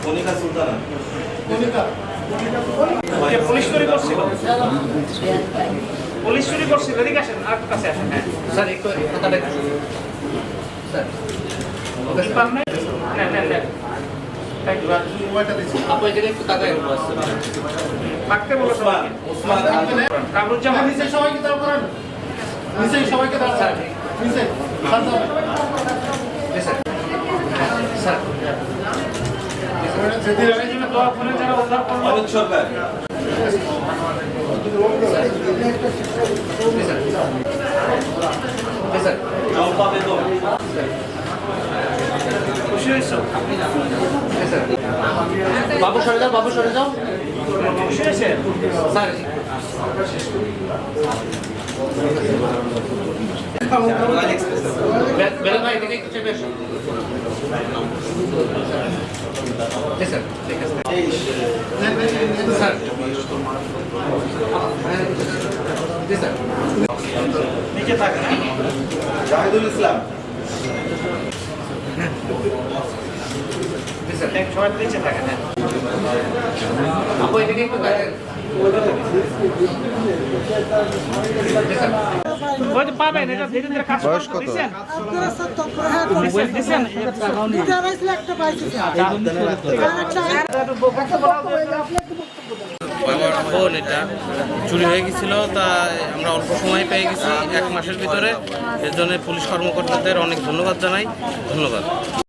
Monika Sultana police চুরি করছিল police চুরি করছিল এদিকে আসেন আর কাছে আসেন হ্যাঁ স্যার একটু কথাটা স্যার কি পান নাই নেন নেন নেন আপু এখানে একটু তাকায় থাকতে বলো সবাই ওসমান কামরুজ্জামান নিচে সবাইকে দাঁড় করান নিচে সবাইকে দাঁড় করান নিচে স্যার সেদিন এই জন্য দোয়া করেন যারা উদ্ধার করলো অমিত সরকার স্যার চম্পা বেগম খুশি হয়েছো স্যার বাবু সরে যাও খুশি হয়েছে স্যার বেলা ভাই এদিকে একটু চেপে আসুন স্যার ঠিক আছে স্যার স্যার নিচে থাকে না জাহিদুল ইসলাম সবাই নিচে থাকে হ্যাঁ আপু এদিকে একটু তাকায় ওই তো পাবেন এটা ধীরে ধীরে কাজ দিচ্ছেন আপনারা সব তৎপর হ্যাঁ করেছেন দিচ্ছেন দুটা পাইছিল একটা পাইছি আমার ফোন এটা চুরি হয়ে গেছিলো, তা আমরা অল্প সময় পেয়ে গেছি 1 মাসের ভিতরে। এর জন্য পুলিশ কর্মকর্তাদের অনেক ধন্যবাদ জানাই। ধন্যবাদ।